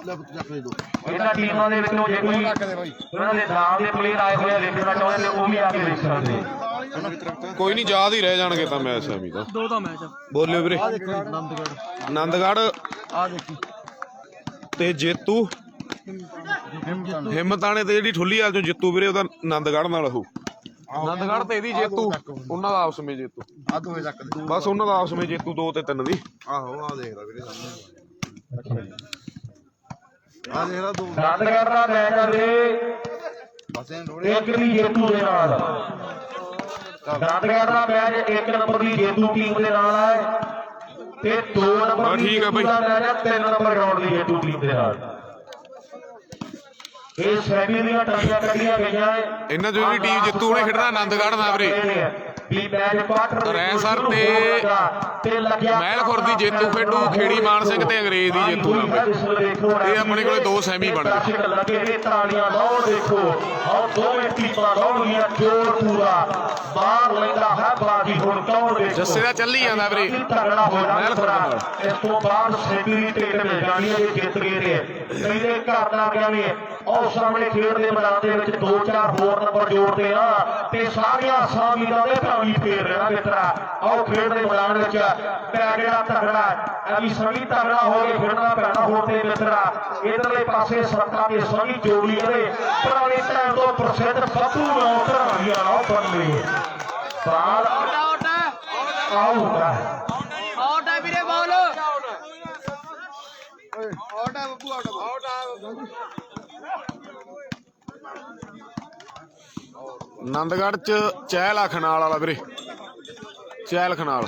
ਲੈ ਚੱਕ ਦੇ ਦੋ
ਇਹਨਾਂ ਟੀਮਾਂ ਦੇ ਵਿੱਚੋਂ ਜੇ ਕੋਈ ਉਹਨਾਂ ਦੇ ਨਾਮ ਦੇ ਪਲੇਅਰ ਆਏ ਹੋਏ ਆ ਵੇਖਣਾ ਚਾਹੁੰਦੇ ਨੇ ਉਹ ਵੀ ਆ ਕੇ ਵੇਖ ਸਕਦੇ
ਕੋਈ ਨਹੀਂ ਯਾਦ ਹੀ ਰਹਿ ਜਾਣਗੇ ਤਾਂ ਮੈਚ ਸੈਮੀ ਦਾ
ਦੋ ਤਾਂ ਮੈਚ
ਬੋਲਿਓ ਵੀਰੇ ਆਨੰਦਗੜ੍ਹ
ਆ ਦੇਖੀ
ਤੇ ਜੇਤੂ ਹਿੰਮਤਾਣੇ ਤੇ ਜਿਹੜੀ ਠੁੱਲੀ ਵਾਲ ਚੋਂ ਜੇਤੂ ਵੀਰੇ ਉਹਦਾ ਆਨੰਦਗੜ੍ਹ ਨਾਲ ਉਹ ਆਨੰਦਗੜ੍ਹ ਤੇ ਇਹਦੀ ਜੇਤੂ ਉਹਨਾਂ ਦਾ ਆਪਸ ਵਿੱਚ ਜੇਤੂ
ਆ ਦੋਵੇਂ ਚੱਕ ਦੇ
ਬਸ ਉਹਨਾਂ ਦਾ ਆਪਸ ਵਿੱਚ ਜੇਤੂ 2 ਤੇ 3 ਦੀ
ਆਹੋ ਆ ਦੇਖਦਾ ਵੀਰੇ ਸਾਹਮਣੇ ਆ ਦੇਖਦਾ ਦੋ
ਨਾਟਗੜ ਦਾ ਮੈਚ ਆ ਵੀਰੇ
ਬਸ ਇਹ ਰੋੜੇ
ਇੱਕ ਦੀ ਜੇਤੂ ਦੇ ਨਾਲ ਨਾਟਗੜ ਦਾ ਮੈਚ 1 ਨੰਬਰ ਦੀ ਜੇਤੂ ਟੀਮ ਦੇ ਨਾਲ ਹੈ ਤੇ 2 ਨੰਬਰ ਦੀ
ਠੀਕ ਆ ਬਈ।
ਦਾ ਮੈਚ ਹੈ 3 ਨੰਬਰ ਗਰਾਊਂਡ ਦੀ ਜੇਤੂ ਟੀਮ ਦੇ ਨਾਲ ਇਹ ਸੈਮੀ ਦੀਆਂ ਟਾਈਆਂ ਕੱਢੀਆਂ ਗਈਆਂ ਹੈ
ਇਹਨਾਂ ਚੋਂ ਜਿਹੜੀ ਟੀਮ ਜਿੱਤੂ ਉਹਨੇ ਖੇਡਣਾ ਆਨੰਦਗੜ੍ਹ ਨਾਲ ਵੀਰੇ
ਵੀ ਮੈਚ ਕੁਆਟਰ
ਰੈਂਸਰ ਤੇ ਮਹਿਲ ਖੁਰ ਦੀ ਜੇਤੂ ਖੇਡੂ ਖੇੜੀ ਮਾਨ ਸਿੰਘ ਤੇ ਅੰਗਰੇਜ਼ ਦੀ ਜੇਤੂ ਨਾਲ ਇਹ ਆਪਣੇ ਕੋਲੇ 2 ਸੈਮੀ ਬਣ ਗਏ
ਲੱਗੇ ਤਾਲੀਆਂ ਲਾਉਣ ਦੇਖੋ ਆਹ ਦੋਵੇਂ ਟੀਮਾਂ ਲਾਉਣਗੀਆਂ ਜੋਰ ਪੂਰਾ ਬਾਹਰ ਲੈਂਦਾ ਹੈ ਬਾਜੀ ਹੁਣ ਕੌਣ ਦੇਖੋ
ਜੱਸੇ ਦਾ ਚੱਲੀ ਜਾਂਦਾ ਵੀਰੇ
ਤਗੜਾ ਹੋ
ਮਹਿਲ ਖੁਰ ਨਾਲ
ਇਸ ਤੋਂ ਬਾਅਦ ਸੈਮੀ ਟਿਕਟ ਮਿਲ ਜਾਣੀ ਹੈ ਜੇ ਜਿੱਤ ਗਏ ਨੇ ਕਹਿੰਦੇ ਘਰ ਦਾ ਗਿਆ ਨੇ ਉਹ ਸਾਹਮਣੇ ਖੇਡ ਦੇ ਮੈਦਾਨ ਦੇ ਵਿੱਚ 2-4 ਹੋਰ ਨੰਬਰ ਜੋੜਦੇ ਆ ਤੇ ਸਾਰੀਆਂ ਸਾਮੀਆਂ ਦੇ ਭਾਵੀ ਫੇਰ ਰਹਿਣਾ ਮਿੱਤਰਾ ਆਓ ਖੇਡ ਦੇ ਮੈਦਾਨ ਵਿੱਚ ਪੈ ਜਿਹੜਾ ਤਗੜਾ ਐ ਵੀ ਸਭੀ ਤਗੜਾ ਹੋ ਕੇ ਖੇਡਣਾ ਪੈਣਾ ਹੋਰ ਤੇ ਮਿੱਤਰਾ ਇਧਰਲੇ ਪਾਸੇ ਸਰਕਾਰ ਦੇ ਸਭੀ ਜੋੜੀ ਇਹਦੇ ਪੁਰਾਣੇ ਟਾਈਮ ਤੋਂ ਪ੍ਰਸਿੱਧ ਬੱਬੂ ਨੌ ਧਰਾਂਗੀਆਂ ਨਾ ਬੰਦੇ ਬਾਲ
ਆਊਟ
ਆਊਟ
ਆਊਟ ਹੈ ਵੀਰੇ ਬਾਲ
ਆਊਟ ਆ ਬੱਬੂ ਆਊਟ ਆ
ਆਨੰਦਗੜ੍ਹ ਚ ਚਹਿਲ ਆ ਖਨਾਲ ਵਾਲਾ ਵੀਰੇ ਚਹਿਲ ਖਨਾਲ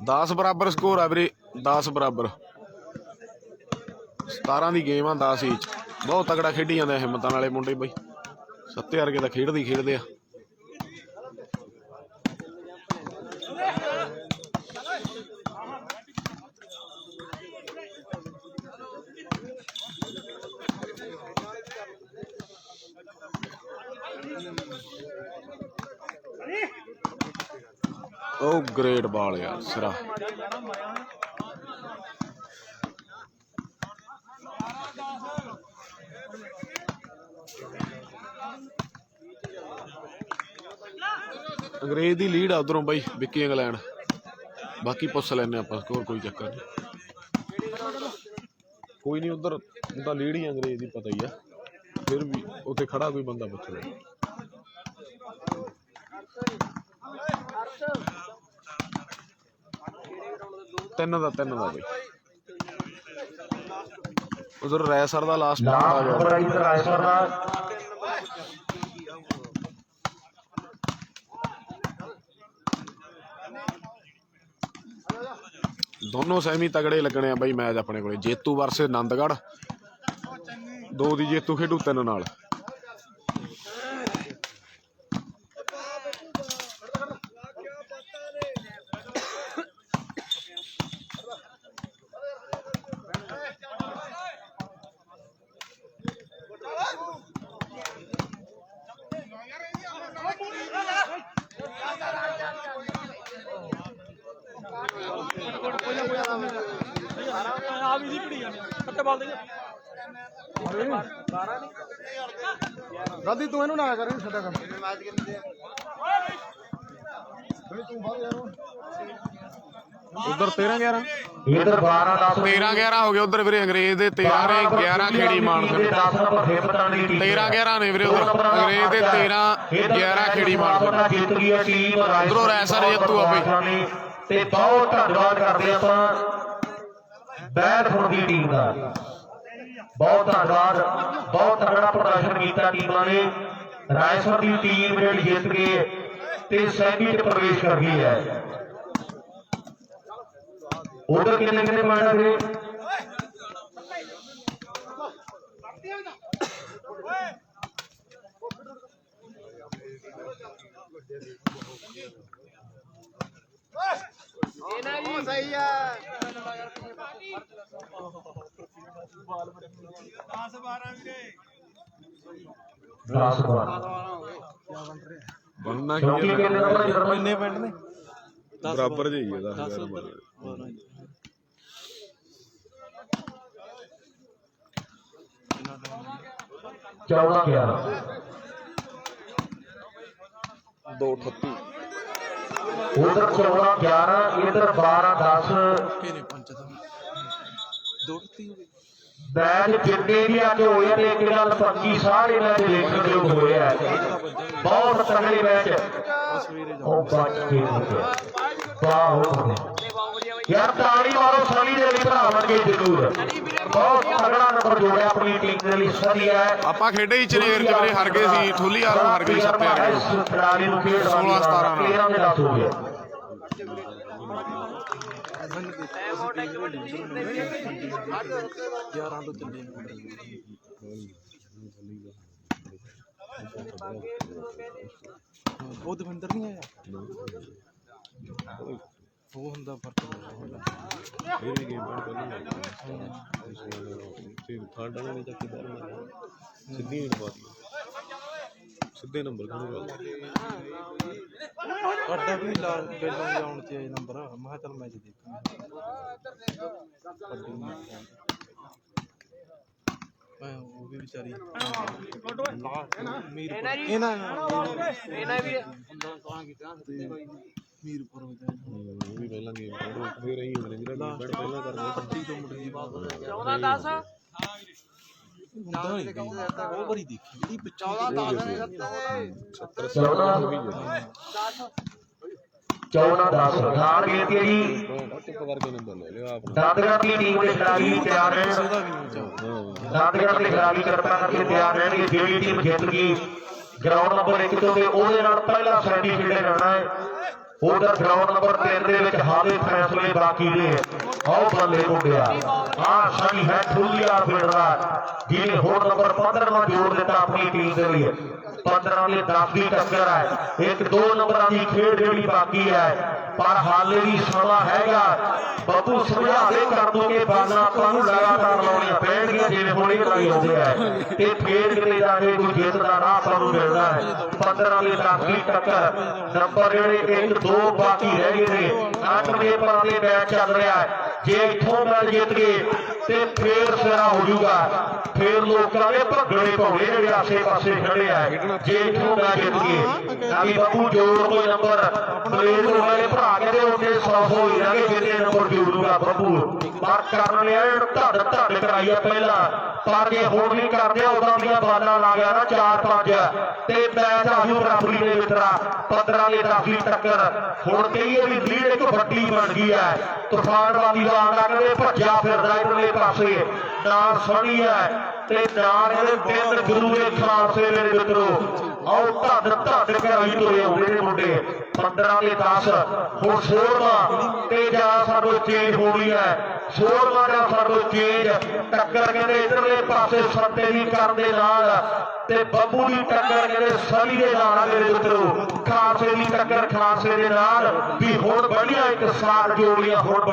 ਦਸ ਬਰਾਬਰ ਸਕੋਰ ਆ ਵੀਰੇ 10 ਬਰਾਬਰ 17 ਦੀ ਗੇਮ ਆ 10 ਇੰਚ ਬਹੁਤ ਤਗੜਾ ਖੇਡੀ ਜਾਂਦੇ ਹਿੰਮਤਾਂ ਵਾਲੇ ਮੁੰਡੇ ਬਈ 7 ਵਰਗੇ ਤਾਂ ਖੇਡਦੇ ਆ ਉਹ ਗ੍ਰੇਟ ਬਾਲ ਯਾਰ ਸਿਰਾ ਅੰਗਰੇਜ਼ ਦੀ ਲੀਡ ਆ ਉਧਰੋਂ ਬਾਈ ਵਿੱਕੀ ਇੰਗਲੈਂਡ ਬਾਕੀ ਪੁੱਛ ਲੈਣੇ ਆਪਾਂ ਸਕੋਰ ਕੋਈ ਚੱਕਰ ਨਹੀਂ ਕੋਈ ਨਹੀਂ ਉਧਰ ਤਾਂ ਲੀਡ ਹੀ ਅੰਗਰੇਜ਼ ਦੀ ਪਤਾ ਹੀ ਆ ਫਿਰ ਵੀ ਉੱਥੇ ਖੜਾ ਕੋਈ ਬੰਦਾ ਪੁੱਛ ਲੈ ਤਿੰਨ ਦਾ ਬਈ ਉਧਰ ਰੈਸਰ ਦਾ ਲਾਸਟ
ਲਾਸਟ ਨੰਬਰ ਆ ਇਧਰ ਰਾਇਸਰ ਦਾ
ਦੋਨੋਂ ਸੈਮੀ ਤਗੜੇ ਲੱਗਣੇ ਆ ਬਾਈ ਮੈਚ ਆਪਣੇ ਕੋਲੇ। ਜੇਤੂ ਵਰਸੇ ਆਨੰਦਗੜ੍ਹ 2 ਦੀ ਜੇਤੂ ਖੇਡੂ 3 ਨਾਲ।
ਰਾਦੀ ਤੂੰ ਇਹਨੂੰ ਨਾ ਕਰ ਛੱਡਿਆ ਕਰ ਮੈਚ ਕਿੰਨੇ ਆ ਤੂੰ ਬਾਹਰ ਯਾਰ
ਉਧਰ 13-11
ਇਧਰ 12 10
13-11 ਹੋ ਗਏ ਉਧਰ ਵੀਰੇ। ਅੰਗਰੇਜ਼ ਦੇ 13 ਨੇ 11 ਖੇੜੀ ਮਾਨ ਫਿਰ
10 ਨੰਬਰ ਹਿੰਮਤਾਂ ਦੀ ਟੀਮ
13-11 ਨੇ ਵੀਰੇ ਉਧਰ। ਅੰਗਰੇਜ਼ ਦੇ 13-11 ਖੇੜੀ ਮਾਨ ਫਿਰ।
ਜਿੱਤ ਗਈ ਹੈ ਟੀਮ
ਉਧਰੋਂ ਰੈਸਰ ਜੇਤੂ ਆ ਬਈ।
ਤੇ ਬਹੁਤ ਧੰਨਵਾਦ ਕਰਦੇ ਆਪਾਂ ਬੈਡਫੋਰਡ ਦੀ ਟੀਮ ਦਾ। ਬਹੁਤ ਧੰਨਵਾਦ, ਬਹੁਤ ਤਗੜਾ ਪ੍ਰਦਰਸ਼ਨ ਕੀਤਾ ਟੀਮਾਂ ਨੇ। ਰਾਇਸਰ ਦੀ ਟੀਮ ਜਿਹੜੀ ਜਿੱਤ ਕੇ ਤੇ ਸੈਮੀ ਚ ਪ੍ਰਵੇਸ਼ ਕਰ ਗਈ ਹੈ। ਉਧਰ ਕਿੰਨੇ ਕਿੰਨੇ ਪੁਆਇੰਟ ਨੇ?
ਸਹੀ ਆ
10
ਬਣਨਾ
ਕਿਉਂਕਿ
ਕੀ
ਕਿੰਨੇ ਨੰਬਰ ਇਧਰ
ਕਿੰਨੇ ਪਿੰਡ ਨੇ?
ਬਰਾਬਰ ਜਿਹੀ ਹੈ 10
14-11
238
ਉਧਰ 14-11 ਇਧਰ 12-10
ਕਿਹਨੇ ਪੰਜ ਦਾ 2-3 ਹੋ ਗਏ।
ਮੈਚ ਜਿੰਨੇ ਵੀ ਅੱਜ ਹੋਏ ਨੇ ਇੱਕ ਗੱਲ ਪੱਕੀ ਸਾਰੇ ਮੈਚ ਦੇਖਣ ਯੋਗ ਹੋਏ ਆ। ਬਹੁਤ ਤਗੜੇ ਮੈਚ ਉਹ ਬੱਚ ਕੇ ਵਾਹ ਹੋ ਗਏ ਯਾਰ। ਤਾੜੀ ਮਾਰੋ ਸਨੀ ਦੇ ਲਈ ਭਰਾ ਵਰਗੇ ਜ਼ਰੂਰ। ਬਹੁਤ ਤਗੜਾ ਨੰਬਰ ਜੋੜਿਆ ਆਪਣੀ ਟੀਮ ਦੇ ਲਈ। ਸਨੀ ਹੈ
ਆਪਾਂ ਖੇਡੇ ਹੀ ਚਨੇਰ ਚ ਵੀਰੇ ਹਾਰ ਗਏ ਸੀ। ਠੁੱਲੀਆਰ ਨੂੰ ਹਾਰ ਗਏ 7-11
ਇਸ ਖਿਡਾਰੀ ਨੂੰ ਖੇਡ
16-17 ਨਾਲ।
13 ਦੇ 10 ਹੋ ਗਏ।
ਉਹ ਦਵਿੰਦਰ ਨਹੀਂ ਆਇਆ। ਉਹ ਹੁੰਦਾ ਫਰਕ
ਇਹ ਵੀ ਗੇਮ ਬਣ ਪਹਿਲਾਂ ਤੇ ਥਰਡ ਵਾਲੇ ਨੇ ਚੱਕੀ ਸਿੱਧੀ ਨਹੀਂ ਪਾਤੀ। ਸਿੱਧੇ ਨੰਬਰ ਖੜੇ
ਸਾਡਾ ਵੀ ਲਾਲ ਬੈਲਨ ਲਾਉਣ ਤੇ ਆਏ ਨੰਬਰ। ਮੈਂ ਕਿਹਾ ਚੱਲ ਮੈਚ ਦੇਖਾਂ। ਮੈਂ ਉਹ ਵੀ ਵਿਚਾਰੀ ਮੀਰਪੁਰ
ਉਹ ਵੀ ਪਹਿਲਾਂ ਗੇਮ ਫਿਰ ਇਹੀ ਹੁੰਦੇ ਨੇ ਜਿਹੜਾ ਗੇਮ ਪਹਿਲਾਂ ਕਰਦੇ
30 ਤੋਂ ਮੁੰਡੇ ਦੀ ਬਾਤ
14-10
ਹੁੰਦਾ ਨਹੀਂ ਉਹ ਵਾਰੀ ਦੇਖੀ ਜਿਹੜੀ
14-10 ਨਾਲ ਗੇਤੀ ਹੈ ਜੀ।
ਟਿਪ ਕਰਕੇ ਨੰਬਰ ਲੈ ਲਿਆ ਆਪਣਾ।
ਦੰਦਗੜ੍ਹ ਦੀ ਟੀਮ ਦੇ ਖਿਡਾਰੀ ਤਿਆਰ ਨੇ।
ਉਹਦਾ ਵੀ ਨਹੀਂ
ਦੰਦਗੜ੍ਹ ਦੇ ਖਿਡਾਰੀ ਕਿਰਪਾ ਕਰਕੇ ਤਿਆਰ ਰਹਿਣਗੇ। ਜਿਹੜੀ ਟੀਮ ਜਿੱਤ ਗਈ ਗਰਾਊਂਡ ਨੰਬਰ 1 ਤੋਂ ਉਹਦੇ ਨਾਲ ਪਹਿਲਾ ਸੈਮੀ ਖੇਡਿਆ ਜਾਣਾ ਹੈ। ਉਧਰ ਗਰਾਊਂਡ ਨੰਬਰ 3 ਦੇ ਵਿੱਚ ਹਾਲੇ ਫੈਸਲੇ ਬਾਕੀ ਨੇ। ਆਓ ਬੱਲੇ ਮੁੰਡਿਆ ਆਹ ਸਹੀ ਹੈ ਠੁੱਲੀਆਰ ਪਿੰਡ ਦਾ ਜਿਹਨੇ ਹੋਰ ਨੰਬਰ 15 ਨਾਲ ਜੋੜ ਦਿੱਤਾ ਆਪਣੀ ਟੀਮ ਦੇ ਲਈ। 15 ਦੇ 10 ਦੀ ਟੱਕਰ ਹੈ। 1-2 ਨੰਬਰਾਂ ਦੀ ਖੇਡ ਜਿਹੜੀ ਬਾਕੀ ਹੈ ਪਰ ਹਾਲੇ ਵੀ ਸਮਾਂ ਹੈਗਾ। ਬੱਬੂ ਸਮਝਾਵੇ ਕਰ ਦੋਗੇ ਬਾਲਾਂ ਆਪਾਂ ਨੂੰ ਲਗਾਤਾਰ ਲਾਉਣੀਆਂ ਪੈਣਗੀਆਂ ਜਿਵੇਂ ਹੁਣ ਇਹ ਲਾਈ ਹੁੰਦੇ ਆ ਤੇ ਫੇਰ ਕਿਤੇ ਜਾ ਕੇ ਕੋਈ ਜਿੱਤ ਦਾ ਰਾਹ ਆਪਾਂ ਨੂੰ ਮਿਲਦਾ ਹੈ। 15 ਦੇ 10 ਦੀ ਟੱਕਰ ਨੰਬਰ ਜਿਹੜੇ 1-2 ਬਾਕੀ ਰਹਿ ਗਏ ਨੇ। 98 ਪਰ ਦੇ ਮੈਚ ਚੱਲ ਰਿਹਾ ਹੈ। ਜੇ ਇੱਥੋਂ ਮੈਚ ਜਿੱਤ ਗਏ ਤੇ ਫੇਰ ਸਿਰਾ ਹੋ ਜਾਊਗਾ। ਫੇਰ ਲੋਕਾਂ ਦੇ ਭੰਗੜੇ ਪਾਉਣੇ ਜਿਹੜੇ ਆਸੇ ਪਾਸੇ ਖੜੇ ਆ ਜੇ ਇੱਥੋਂ ਮੈਂ ਜਿੱਤ ਗਏ ਆ ਵੀ ਬੱਬੂ ਜੋੜ ਕੋਈ ਨੰਬਰ ਪਲੇਟ ਵਾਲੇ ਭਰਾ ਕਹਿੰਦੇ ਉਹਦੇ 100 ਹੋ ਹੀ ਜਾਣਗੇ ਜਿਹਦੇ ਨੰਬਰ ਜੋੜੂਗਾ ਬੱਬੂ ਪਰ ਕਰਨ ਲਿਆ ਧੜ ਕਰਾਈ ਆ ਪਹਿਲਾਂ ਪਰ ਜੇ ਹੁਣ ਨਹੀਂ ਕਰਦੇ ਉਦਾਂ ਦੀਆਂ ਬਾਲਾਂ ਲਾ ਗਿਆ ਨਾ 4-5 ਤੇ ਮੈਚ ਆਹੂ ਬਰਾਬਰੀ ਦੇ ਵਿਤਰਾ 15 ਦੇ 10 ਦੀ ਟੱਕਰ ਹੁਣ ਕਹੀਏ ਵੀ ਲੀਡ ਇੱਕ ਵੱਡੀ ਬਣ ਗਈ ਹੈ ਤੂਫਾਨ ਵਾਲੀ ਬਾਲ ਲੱਗਦੇ ਭੱਜਿਆ ਫਿਰਦਾ ਇਧਰਲੇ ਪਾਸੇ ਨਾਲ ਸੋਹਣੀ ਹੈ ਤੇ ਨਾਲ ਇਹਦੇ ਪਿੰਡ ਗੁਰੂ ਦੇ ਖਾਲਸੇ ਮੇਰੇ ਮਿੱਤਰੋ ਆਓ ਧੜ ਕਰਾਈ ਤੋਏ ਆਉਂਦੇ ਨੇ ਮੁੰਡੇ 15 ਦੇ 10 ਹੁਣ 16ਵਾਂ ਤੇ ਜਾਂ ਸਾਨੂੰ ਚੇਂਜ ਹੋਣੀ ਹੈ 16ਵਾਂ ਦਾ ਸਾਨੂੰ ਚੇਂਜ ਟੱਕਰ ਕਹਿੰਦੇ ਇਧਰਲੇ ਪਾਸੇ ਸੱਤੇ ਦੀ ਕਰਨ ਦੇ ਨਾਲ ਤੇ ਬੱਬੂ ਦੀ ਟੱਕਰ ਕਹਿੰਦੇ ਸਲੀ ਦੇ ਨਾਲ ਮੇਰੇ ਮਿੱਤਰੋ ਖਾਲਸੇ ਦੀ ਟੱਕਰ ਖਾਲਸੇ ਦੇ ਨਾਲ ਵੀ ਹੁਣ ਬਣੀਆਂ ਇੱਕ ਸਾਰ ਜੋੜੀਆਂ ਹੁਣ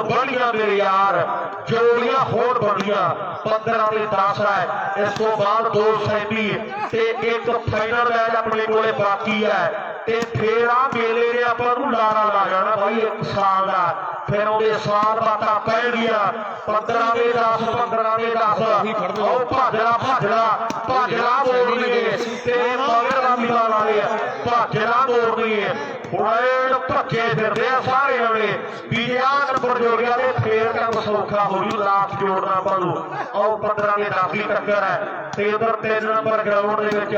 ਬਣੀਆਂ ਮੇਰੇ ਯਾਰ ਜੋੜੀਆਂ ਹੁਣ ਬਣੀਆਂ 15 ਦੇ 10 ਹੈ ਇਸ ਤੋਂ ਬਾਅਦ 2 ਸੈਮੀ ਤੇ ਇੱਕ ਫਾਈਨਲ ਮੈਚ ਆਪਣੇ ਕੋਲੇ ਬਾਕੀ ਹੈ ਤੇ ਫੇਰ ਆ ਮੇਲੇ ਨੇ ਆਪਾਂ ਨੂੰ ਲਾਰਾ ਲਾ ਜਾਣਾ ਬਾਈ 1 ਸਾਲ ਦਾ ਫਿਰ ਉਹਦੇ ਸਾਲ ਬਾਤਾਂ ਪੈਣਗੀਆਂ 15 ਦੇ 10 15 ਦੇ 10 ਆਓ ਭਾਜੜਾ ਮੋੜਨੀਏ ਤੇ ਮਗਰ ਵਾਲੀ ਬਾਲ ਵਾਲੇ ਭਾਜੜਾ ਮੋੜਨੀਏ ਹੁਣ ਭੱਜੇ ਫਿਰਦੇ ਆ ਸਾਰੇ ਜਣੇ ਵੀ ਜੇ ਆਹ ਨੰਬਰ ਜੋੜ ਗਿਆ ਤੇ ਫੇਰ ਕੰਮ ਸੌਖਾ ਹੋ ਜੂ ਲਾਸਟ ਜੋੜਨਾ ਆਪਾਂ ਨੂੰ ਆਓ 15 ਦੇ 10 ਦੀ ਟੱਕਰ ਹੈ ਤੇ ਉਧਰ 3 ਨੰਬਰ ਗਰਾਊਂਡ ਦੇ ਵਿੱਚ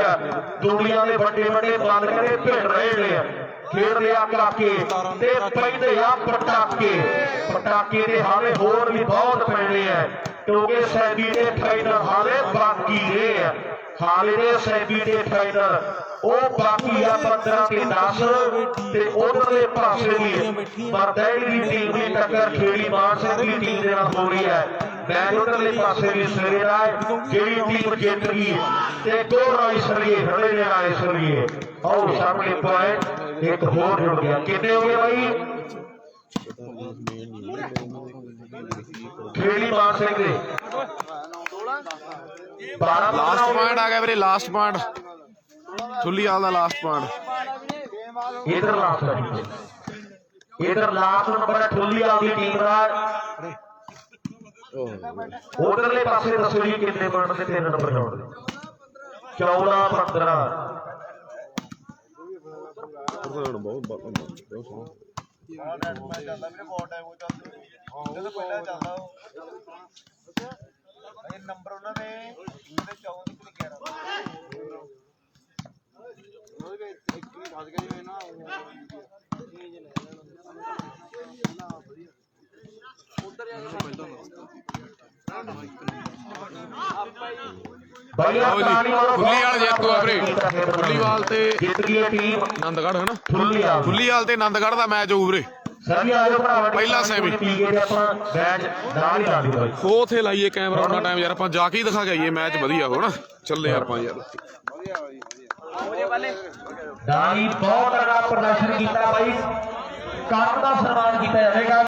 ਦੁਨੀਆ ਦੇ ਵੱਡੇ ਬਾਲ ਕਹਿੰਦੇ ਭਿੜ ਰਹੇ ਨੇ ਖੇਡ ਲਿਆ ਕਾਕੇ ਤੇ ਪੈਂਦੇ ਆ ਪਟਾਕੇ ਦੇ ਹਾਲੇ ਹੋਰ ਵੀ ਬਹੁਤ ਪੈਣੇ ਆ ਕਿਉਂਕਿ ਸੈਬੀ ਦੇ ਫਾਈਨਲ ਹਾਲੇ ਬਾਕੀ ਨੇ ਹਾਲੇ ਦੇ ਸੈਬੀ ਦੇ ਫਾਈਨਲ ਉਹ ਬਾਕੀ ਆ 15 ਤੇ 10 ਤੇ ਉਧਰਲੇ ਪਾਸੇ ਵੀ ਬਰਦੈਲੀ ਦੀ ਟੀਮ ਦੀ ਟੱਕਰ ਖੇੜੀ ਮਾਨ ਸਿੰਘ ਦੀ ਟੀਮ ਦੇ ਨਾਲ ਹੋ ਰਹੀ ਹੈ ਮੈਚ ਉਧਰਲੇ ਪਾਸੇ ਵੀ ਸਵੇਰੇ ਦਾ ਜਿਹੜੀ ਟੀਮ ਜਿੱਤ ਗਈ ਤੇ ਦੋ ਰਾਈ ਸਰੀਏ ਖੜੇ ਨੇ ਰਾਈ ਸਰੀਏ ਆਓ ਸਾਹਮਣੇ ਪੁਆਇੰਟ ਇੱਕ ਹੋਰ ਜੁੜ ਗਿਆ ਕਿੰਨੇ ਹੋ ਗਏ ਬਾਈ ਖੇੜੀ ਮਾਨ ਸਿੰਘ ਦੇ 12
ਲਾਸਟ ਪੁਆਇੰਟ ਆ ਗਿਆ ਵੀਰੇ ਲਾਸਟ ਪੁਆਇੰਟ ਥੁੱਲੀਵਾਲ ਦਾ ਲਾਸਟ ਪੁਆਇੰਟ
ਇਧਰ ਲਾਸਟ ਨੰਬਰ ਹੈ ਥੁੱਲੀਵਾਲ ਦੀ ਟੀਮ ਦਾ ਉਧਰਲੇ ਪਾਸੇ ਦੱਸੋ ਜੀ ਕਿੰਨੇ ਪੁਆਇੰਟ ਤੇ 3 ਨੰਬਰ ਗਰਾਊਂਡ ਦੇ 14 15
ਬਹੁਤ
ਨੰਬਰ ਉਹਨਾਂ ਦੇ 14 ਤੇ
11 ਜੇਤੂ ਆ ਵੀਰੇ ਥੁੱਲੀਵਾਲ ਤੇ
ਜਿੱਤ ਗਈ ਟੀਮ
ਆਨੰਦਗੜ੍ਹ ਹੈ ਨਾ
ਥੁੱਲੀਵਾਲ
ਥੁੱਲੀਵਾਲ ਤੇ ਆਨੰਦਗੜ੍ਹ ਦਾ ਮੈਚ ਹੋਊ ਵੀਰੇ
ਸਰ ਆਜੋ ਭਰਾਵਾ
ਪਹਿਲਾ ਸੈਮੀ
ਆਪਾਂ ਮੈਚ ਨਾਲ ਹੀ ਲਾ ਦਿਓ ਬਾਈ
ਉਹ ਉੱਥੇ ਲਾਈਏ ਕੈਮਰਾ ਉਹਨਾਂ ਟਾਈਮ ਯਾਰ ਆਪਾਂ ਜਾ ਕੇ ਹੀ ਦਿਖਾ ਕੇ ਆਈਏ ਮੈਚ ਵਧੀਆ ਹੋ ਨਾ ਚੱਲੇ ਯਾਰ ਆਪਾਂ ਯਾਰ
ਦਾਈ ਬਹੁਤ ਅਗਾ ਪ੍ਰਦਰਸ਼ਨ ਕੀਤਾ ਬਾਈ ਕੰਮ ਦਾ ਸਨਮਾਨ ਕੀਤਾ ਜਾਵੇਗਾ